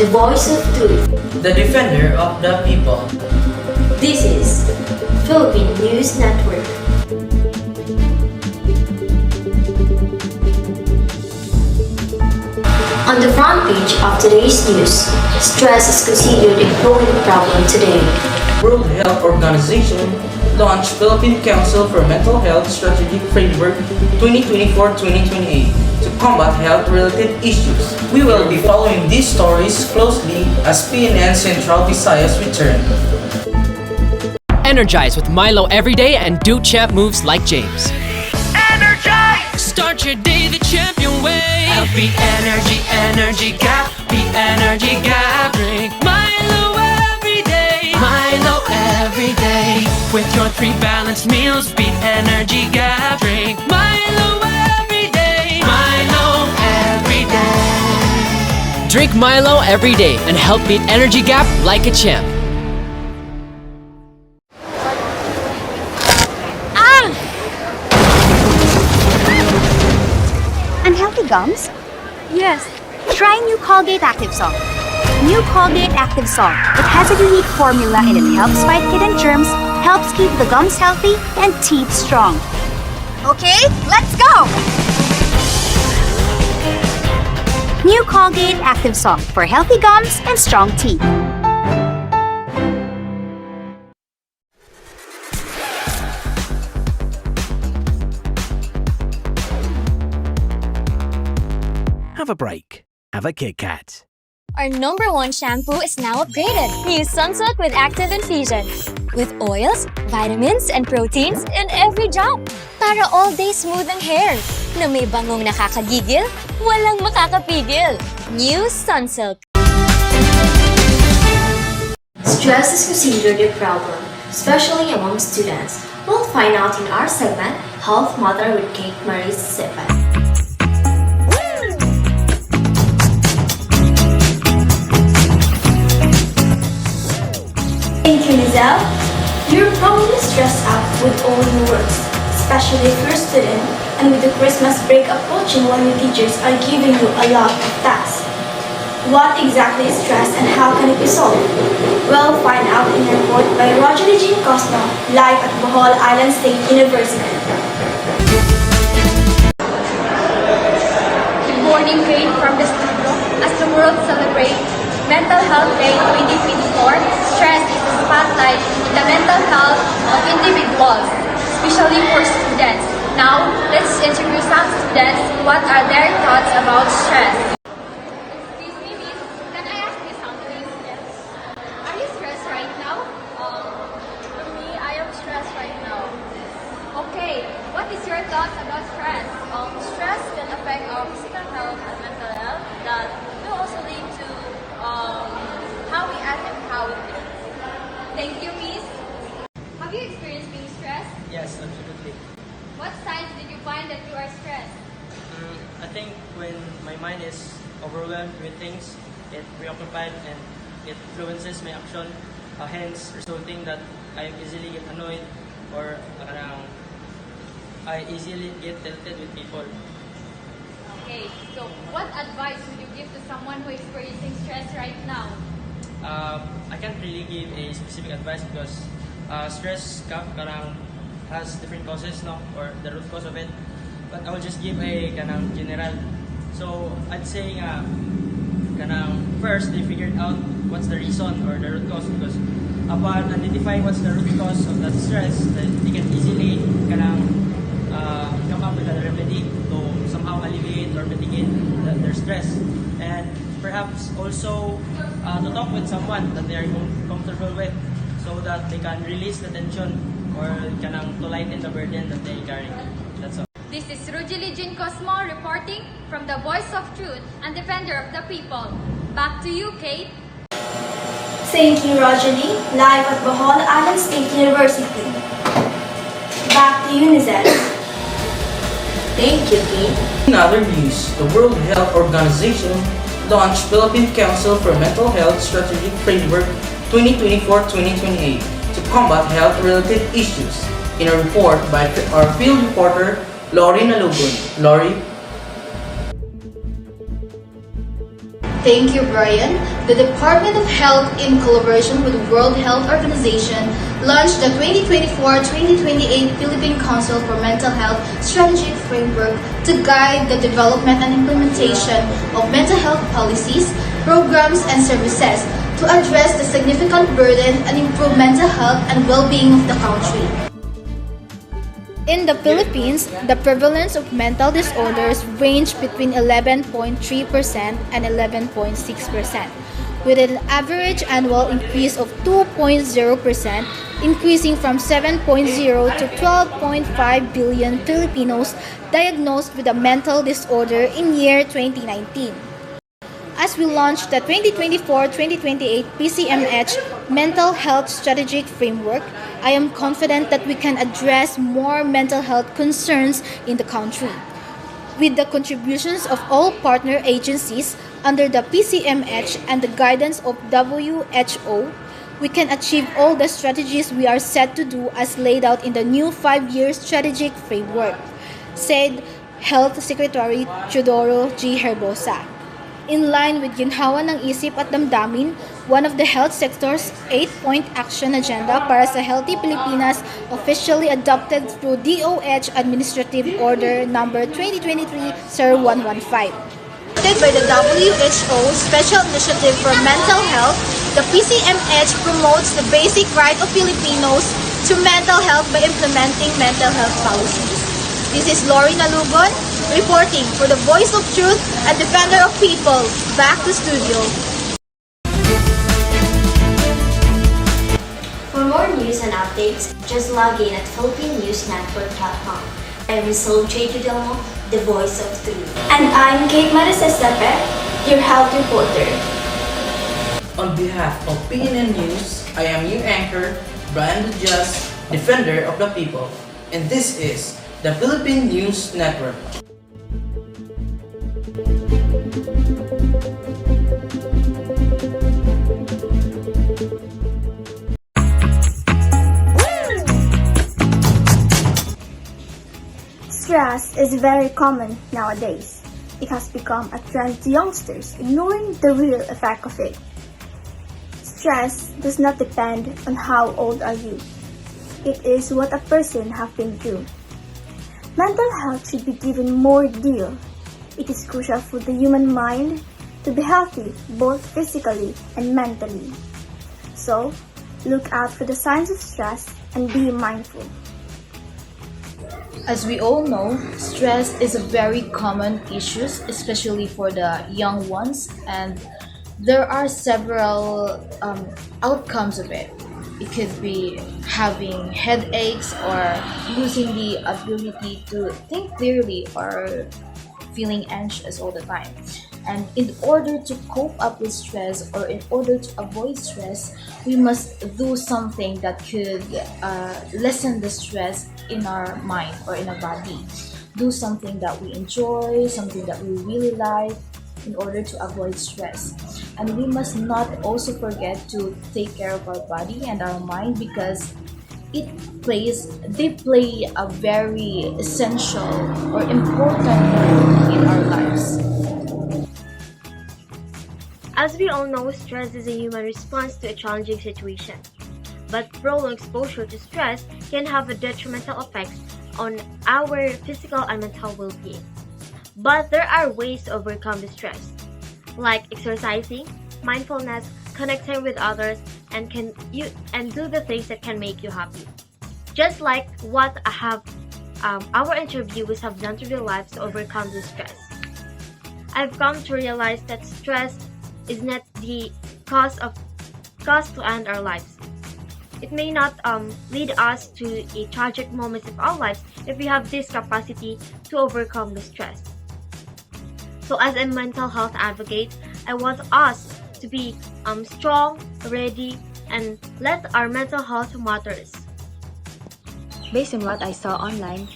the voice of truth, the defender of the people. This is Philippine News Network. On the front page of today's news, stress is considered a growing problem today. World Health Organization launched Philippine Council for Mental Health Strategic Framework 2024-2028 to combat health-related issues. We will be following these stories closely as PNN Central Visayas return. Energize with Milo every day and do champ moves like James. Energize! Start your day the champion way. Healthy energy gap, the energy gap. Drink Milo every day, Milo every day. With your 3 balanced meals, beat energy gap. Drink Milo every day, Milo every day. Drink Milo every day and help beat energy gap like a champ. Unhealthy gums? Yes. Try new Colgate Active Salt. New Colgate Active Salt. It has a unique formula and it helps fight hidden germs, helps keep the gums healthy and teeth strong. Okay, let's go! New Colgate Active Salt for healthy gums and strong teeth. Have a break. Have a Kit Kat. Our #1 shampoo is now upgraded. New Sunsilk with Active Infusion. With oils, vitamins, and proteins in every drop. Para all-day smooth ang hair. Na may bangong nakakagigil, walang makakapigil. New Sunsilk. Stress is considered a problem, especially among students. We'll find out in our segment, Health Mother with Kate Marie Fsse. Thank you, Lizelle. You're probably stressed out with all your works, especially if you're a student and with the Christmas break approaching while your teachers are giving you a lot of tasks. What exactly is stress and how can it be solved? We'll find out in a report by Roger Jean Cosmo, live at Bohol Island State University. Good morning, Kate, from the studio. As the world celebrates Mental Health Day 2024, stress is a spotlight in the mental health of individuals, especially for students. Now, let's interview some students. What are their thoughts about stress? Excuse me, miss. Can I ask you something? Yes. Are you stressed right now? For me, I am stressed right now. Okay. What is your thoughts about stress? Stress can affect our physical health and mental health that will also lead to how we act and how we think. Thank you, miss. Have you experienced being stressed? Yes, absolutely. What signs did you find that you are stressed? I think when my mind is overwhelmed with things, it preoccupied and it influences my action, hence resulting that I easily get annoyed or I easily get tilted with people. Okay, so what advice would you give to someone who is experiencing stress right now? I can't really give a specific advice because stress has different causes, no, or the root cause of it. But I will just give a general. So I'd say first they figured out what's the reason or the root cause, because upon identifying what's the root cause of that stress, then they can easily come up with a remedy to somehow alleviate or mitigate their stress, and perhaps also to talk with someone that they are comfortable with, so that they can release the tension or to lighten the burden that they carry. That's all. This is Rujili Jean Cosmo reporting from the Voice of Truth and Defender of the People. Back to you, Kate. Thank you, Roger, live at Bohol Island State University. Back to you, Lizelle. Thank you, Kate. In other news, the World Health Organization launched Philippine Council for Mental Health Strategic Framework 2024-2028 to combat health-related issues. In a report by our field reporter, Lori Nalugon. Lori? Thank you, Brian. The Department of Health, in collaboration with the World Health Organization, launched the 2024-2028 Philippine Council for Mental Health Strategic Framework to guide the development and implementation of mental health policies, programs, and services to address the significant burden and improve mental health and well-being of the country. In the Philippines, the prevalence of mental disorders range between 11.3% and 11.6%, with an average annual increase of 2.0%, increasing from 7.0 to 12.5 billion Filipinos diagnosed with a mental disorder in year 2019. As we launch the 2024-2028 PCMH Mental Health Strategic Framework, I am confident that we can address more mental health concerns in the country. With the contributions of all partner agencies under the PCMH and the guidance of WHO, we can achieve all the strategies we are set to do as laid out in the new 5-year strategic framework, said Health Secretary Teodoro G. Herbosa. In line with Ginhawa ng Isip at Damdamin, one of the health sector's 8-point action agenda para sa Healthy Pilipinas officially adopted through DOH Administrative Order No. 2023-115. By the WHO Special Initiative for Mental Health, the PCMH promotes the basic right of Filipinos to mental health by implementing mental health policies. This is Lori Nalugon, reporting for the Voice of Truth and Defender of People. Back to studio. For more news and updates, just log in at philippinenewsnetwork.com. I'm Sol J. Delmo, the Voice of Truth. And I'm Kate Maricel Sepe, your health reporter. On behalf of PNN News, I am your anchor, Brian the Just, Defender of the People, and this is the Philippine News Network. Stress is very common nowadays. It has become a trend to youngsters, ignoring the real effect of it. Stress does not depend on how old are you. It is what a person has been through. Mental health should be given more deal. It is crucial for the human mind to be healthy both physically and mentally. So, look out for the signs of stress and be mindful. As we all know, stress is a very common issue, especially for the young ones, and there are several outcomes of it. It could be having headaches or losing the ability to think clearly or feeling anxious all the time. And in order to cope up with stress or in order to avoid stress, we must do something that could lessen the stress in our mind or in our body. Do something that we enjoy, something that we really like, in order to avoid stress. And we must not also forget to take care of our body and our mind, because they play a very essential or important role in our lives. As we all know, stress is a human response to a challenging situation. But prolonged exposure to stress can have a detrimental effect on our physical and mental well-being. But there are ways to overcome the stress, like exercising, mindfulness, connecting with others, and do the things that can make you happy. Just like what our interviewers have done through their lives to overcome the stress. I've come to realize that stress is not the cause to end our lives. It may not lead us to a tragic moment of our lives if we have this capacity to overcome the stress. So as a mental health advocate, I want us to be strong, ready, and let our mental health matters. Based on what I saw online,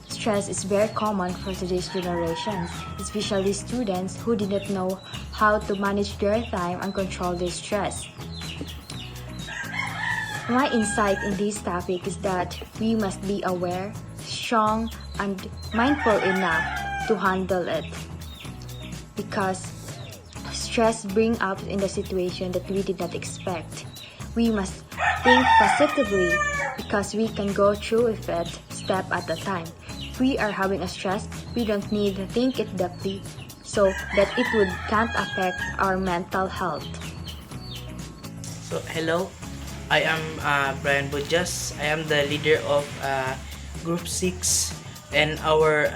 stress is very common for today's generation, especially students who did not know how to manage their time and control their stress. My insight in this topic is that we must be aware, strong, and mindful enough to handle it. Because Stress brings up in the situation that we did not expect. We must think positively because we can go through with it step at a time. If we are having a stress, we don't need to think it deeply so that it would can't affect our mental health. So hello, I am Brian Bujas. I am the leader of Group 6 and our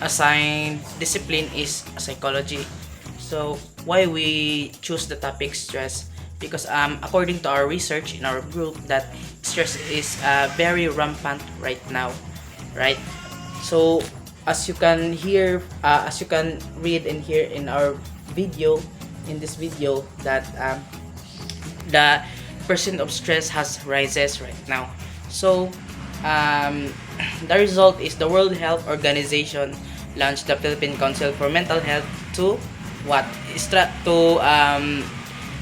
assigned discipline is psychology. So why we choose the topic stress? Because according to our research in our group that stress is very rampant right now, right? So as you can hear, as you can read and hear in our video, in this video, that the percent of stress has rises right now. So the result is the World Health Organization launched the Philippine Council for Mental Health to what?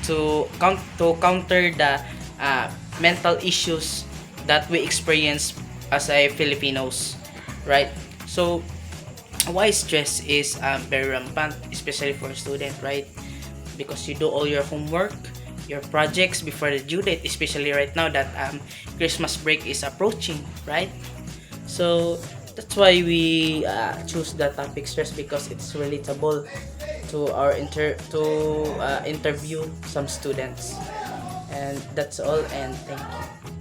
To counter the mental issues that we experience as a Filipinos, right? So why stress is very rampant, especially for a student, right? Because you do all your homework, your projects before the due date, especially right now that Christmas break is approaching, right? So that's why we choose the topic stress, because it's relatable to our interview some students. And that's all, and thank you.